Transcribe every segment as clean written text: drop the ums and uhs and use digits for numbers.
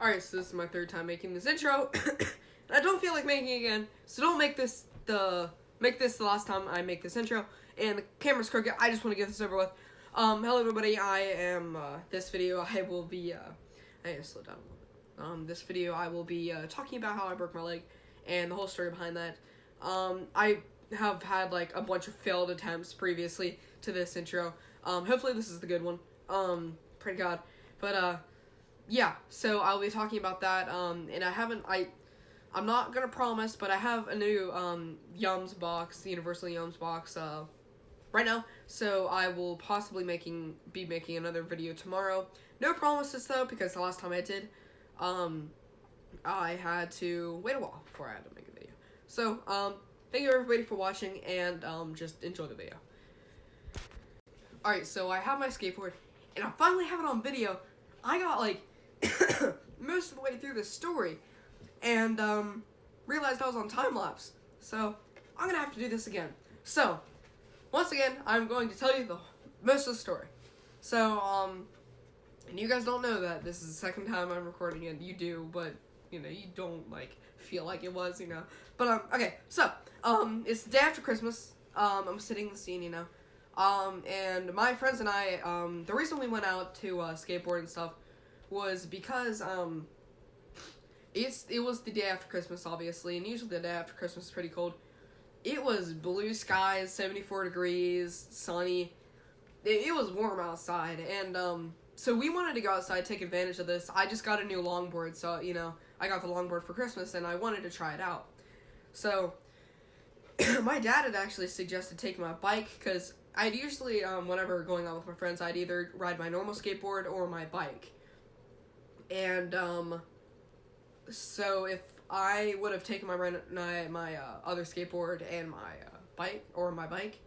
Alright, so this is my third time making this intro, and I don't feel like making it again, so don't make this the last time I make this intro, and the camera's crooked. I just want to get this over with. Hello everybody, I am, this video I will be, I need to slow down a little bit. This video I will be, talking about how I broke my leg, and the whole story behind that. I have had, like, a bunch of failed attempts previously to this intro. Hopefully this is the good one. Pray to God. But, yeah, so I'll be talking about that, and I'm not gonna promise, but I have a new, Yums box, the Universal Yums box, right now, so I will possibly be making another video tomorrow. No promises, though, because the last time I did, I had to wait a while before I had to make a video. So, thank you everybody for watching, and, just enjoy the video. Alright, so I have my skateboard, and I finally have it on video. I got, like, most of the way through the story, and, realized I was on time-lapse. So, I'm gonna have to do this again. So, once again, I'm going to tell you most of the story. So, and you guys don't know that this is the second time I'm recording it. You do, but, you know, you don't, like, feel like it was, you know. But, okay, so, it's the day after Christmas. I'm sitting in the scene, you know. And my friends and I, the reason we went out to, skateboard and stuff was because, it was the day after Christmas, obviously, and usually the day after Christmas is pretty cold. It was blue skies, 74 degrees, sunny. It was warm outside, and, so we wanted to go outside, take advantage of this. I just got a new longboard, so, you know, I got the longboard for Christmas, and I wanted to try it out. So, my dad had actually suggested taking my bike, because I'd usually, whenever going out with my friends, I'd either ride my normal skateboard or my bike. And, so if I would have taken my other skateboard and my bike,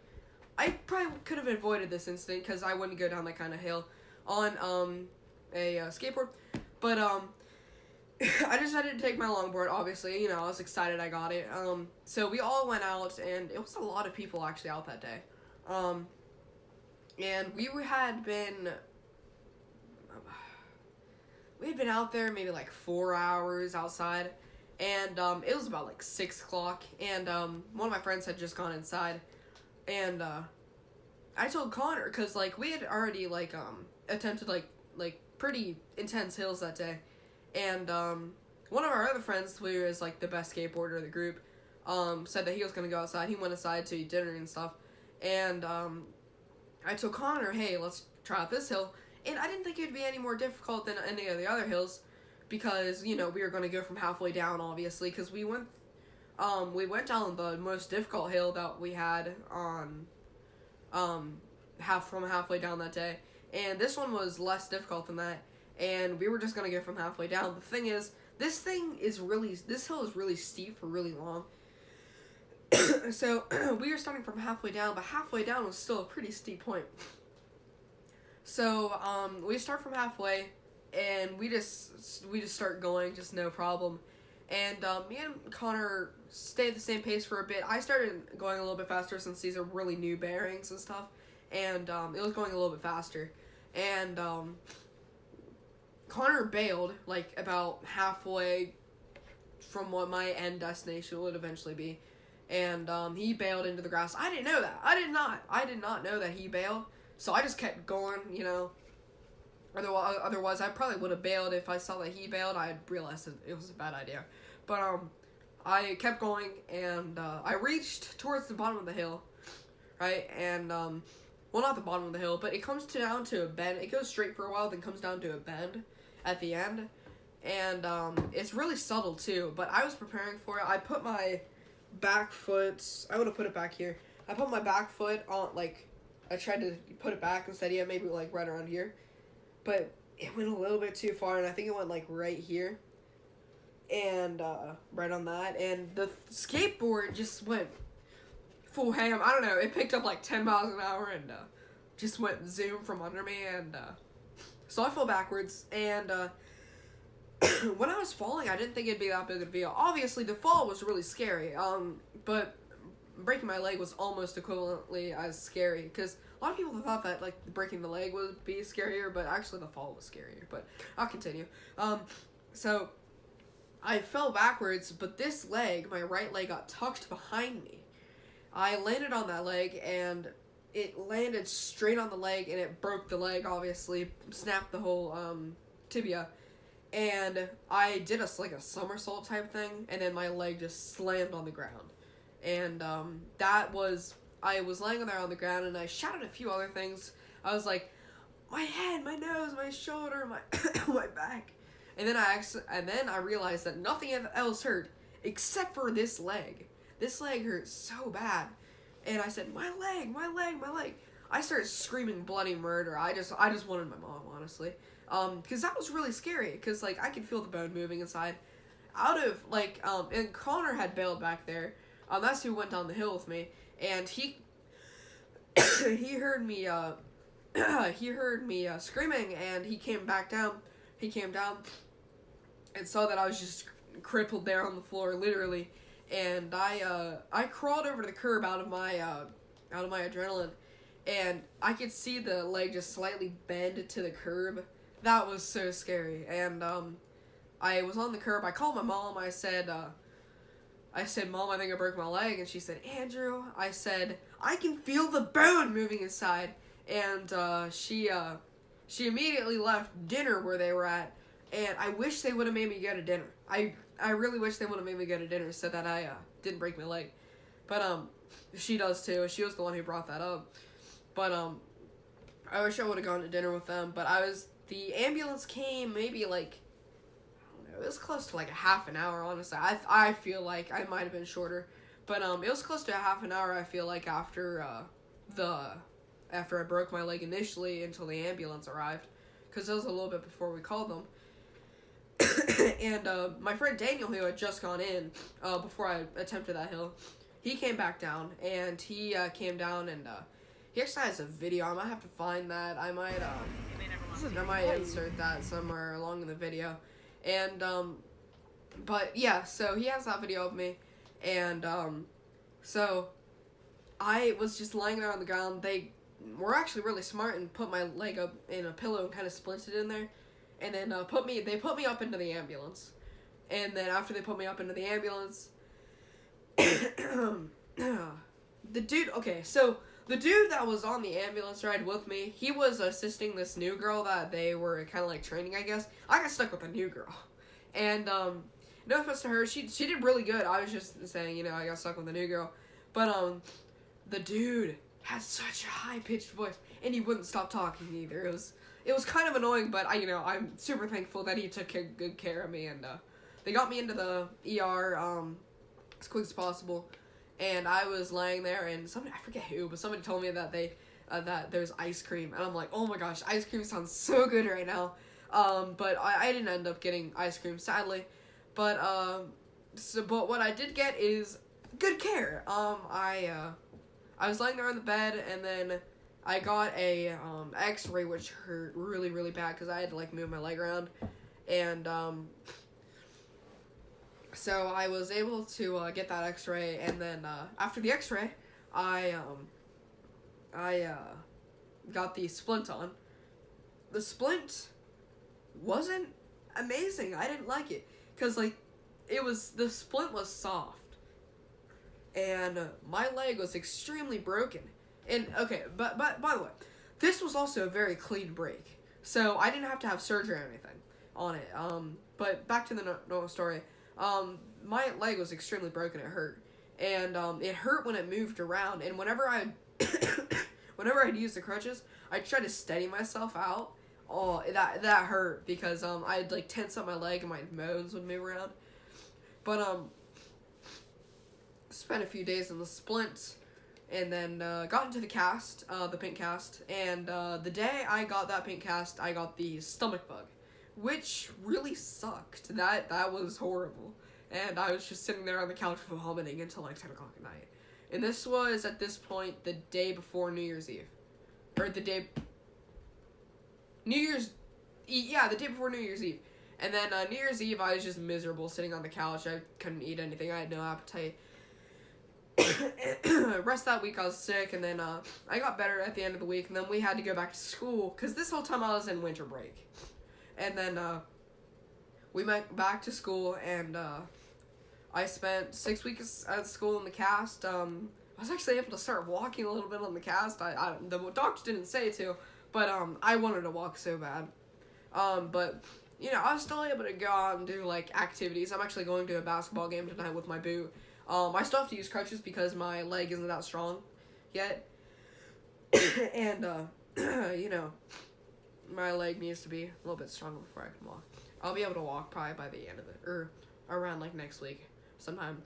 I probably could have avoided this incident because I wouldn't go down that kind of hill on a skateboard. But I decided to take my longboard. Obviously, you know, I was excited I got it. So we all went out, and it was a lot of people actually out that day. And we had been out there maybe like 4 hours outside, and it was about like 6 o'clock, and one of my friends had just gone inside, and I told Connor, because like we had already like attempted like pretty intense hills that day, and one of our other friends, who is like the best skateboarder of the group, said that he was gonna go outside. He went inside to eat dinner and stuff, and I told Connor, hey, let's try out this hill. And I didn't think it would be any more difficult than any of the other hills, because, you know, we were going to go from halfway down, obviously, because we went down the most difficult hill that we had on, halfway down that day, and this one was less difficult than that, and we were just going to go from halfway down. The thing is, this hill is really steep for really long, so we were starting from halfway down, but halfway down was still a pretty steep point. So, we start from halfway, and we just start going, just no problem. And, me and Connor stayed at the same pace for a bit. I started going a little bit faster since these are really new bearings and stuff, and, it was going a little bit faster. And, Connor bailed, like, about halfway from what my end destination would eventually be. And, he bailed into the grass. I didn't know that. I did not know that he bailed. So I just kept going, you know. Otherwise, I probably would have bailed if I saw that he bailed. I realized it was a bad idea. But, I kept going, and, I reached towards the bottom of the hill, right? And, well, not the bottom of the hill, but it comes down to a bend. It goes straight for a while, then comes down to a bend at the end. And, it's really subtle, too. But I was preparing for it. I put my back foot, I would have put it back here. I put my back foot on, like, I tried to put it back instead, yeah, maybe, like, right around here. But it went a little bit too far, and I think it went, like, right here. And, right on that. And the skateboard just went full ham. I don't know. It picked up, like, 10 miles an hour and, just went zoom from under me. And, so I fell backwards. And, when I was falling, I didn't think it'd be that big of a deal. Obviously, the fall was really scary. But breaking my leg was almost equivalently as scary, because a lot of people thought that, like, breaking the leg would be scarier, but actually the fall was scarier, but I'll continue. So I fell backwards, but this leg, my right leg, got tucked behind me. I landed on that leg, and it landed straight on the leg, and it broke the leg, obviously, snapped the whole tibia. And I did a somersault type thing, and then my leg just slammed on the ground. And I was laying there on the ground, and I shouted a few other things. I was like, my head, my nose, my shoulder, my my back. And then I realized that nothing else hurt except for this leg. This leg hurt so bad. And I said, my leg, my leg, my leg. I started screaming bloody murder. I just wanted my mom, honestly. Because that was really scary. Because, like, I could feel the bone moving inside. And Connor had bailed back there. That's who went down the hill with me. And he heard me, screaming, and he came back down. He came down and saw that I was just crippled there on the floor, literally. And I crawled over to the curb out of my adrenaline, and I could see the leg just slightly bend to the curb. That was so scary. And I was on the curb. I called my mom. I said, Mom, I think I broke my leg. And she said, Andrew. I said, I can feel the bone moving inside. And she immediately left dinner where they were at. And I wish they would have made me go to dinner. I really wish they would have made me go to dinner so that I didn't break my leg. But she does too. She was the one who brought that up. But I wish I would have gone to dinner with them. But the ambulance came maybe like, I don't know, it was close to like a half an hour, honestly. I feel like I might have been shorter. But it was close to a half an hour, I feel like, after I broke my leg initially until the ambulance arrived. Because it was a little bit before we called them. And my friend Daniel, who had just gone in before I attempted that hill, he came back down, and he came down, and he actually has a video. I might have to find that. I might insert that somewhere along in the video. And but yeah, so he has that video of me, and so I was just lying there on the ground. They were actually really smart and put my leg up in a pillow and kind of splinted in there. And then they put me up into the ambulance. And then after they put me up into the ambulance, the dude that was on the ambulance ride with me, he was assisting this new girl that they were kind of like training, I guess. I got stuck with a new girl. And no offense to her, she did really good. I was just saying, I got stuck with a new girl. But the dude had such a high-pitched voice, and he wouldn't stop talking either. It was kind of annoying, but I'm super thankful that he took good care of me, and they got me into the ER as quick as possible, and I was laying there, and I forget who, but somebody told me that that there's ice cream, and I'm like, oh my gosh, ice cream sounds so good right now, but I didn't end up getting ice cream, sadly, but what I did get is good care. I was laying there on the bed, and then I got a x-ray, which hurt really, really bad because I had to, move my leg around. And so I was able to get that x-ray, and then after the x-ray, I got the splint on. The splint wasn't amazing. I didn't like it because, the splint was soft. And my leg was extremely broken. And, okay, but by the way, this was also a very clean break. So I didn't have to have surgery or anything on it. But back to the normal story. My leg was extremely broken. It hurt. And it hurt when it moved around. And whenever I'd use the crutches, I'd try to steady myself out. Oh, that hurt because I'd tense up my leg and my bones would move around. But spent a few days in the splint, and then got into the cast, the pink cast, and the day I got that pink cast, I got the stomach bug, which really sucked. That was horrible, and I was just sitting there on the couch vomiting until 10 o'clock at night. And this was, at this point, the day before New Year's Eve. Or the day before New Year's Eve. And then New Year's Eve, I was just miserable sitting on the couch. I couldn't eat anything. I had no appetite. Rest of that week I was sick, and then I got better at the end of the week, and then we had to go back to school, because this whole time I was in winter break. And then we went back to school, and I spent 6 weeks at school in the cast. I was actually able to start walking a little bit on the cast. The doctor didn't say to, but I wanted to walk so bad. But you know, I was still able to go out and do like activities. I'm actually going to a basketball game tonight with my boot. I still have to use crutches because my leg isn't that strong yet, and you know, my leg needs to be a little bit stronger before I can walk. I'll be able to walk probably by the end of it, or around like next week sometime.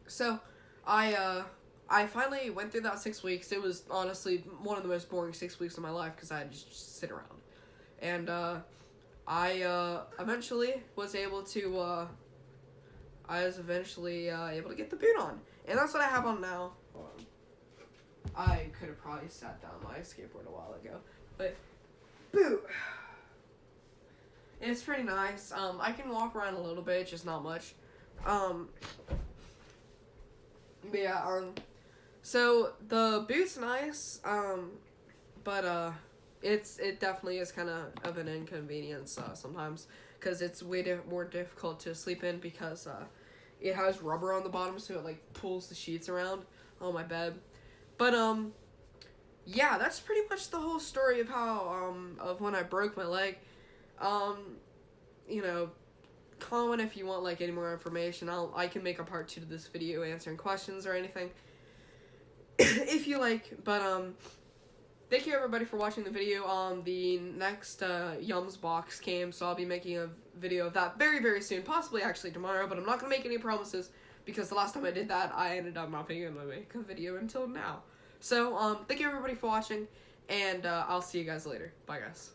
So, I finally went through that 6 weeks. It was honestly one of the most boring 6 weeks of my life because I had to just sit around. And I eventually was able to able to get the boot on. And that's what I have on now. Hold on. I could have probably sat down my skateboard a while ago. But boot. It's pretty nice. I can walk around a little bit, just not much. But yeah, so the boot's nice, but it definitely is kind of an inconvenience sometimes, because it's way more difficult to sleep in because it has rubber on the bottom, so it like pulls the sheets around on my bed. But yeah, that's pretty much the whole story of how of when I broke my leg. You know, comment if you want like any more information. I can make a part 2 to this video answering questions or anything if you like. But thank you everybody for watching the video. The next Yums box came, so I'll be making a video of that very, very soon, possibly actually tomorrow, but I'm not gonna make any promises because the last time I did that I ended up not being able to make a video until now. So thank you everybody for watching, and I'll see you guys later. Bye guys.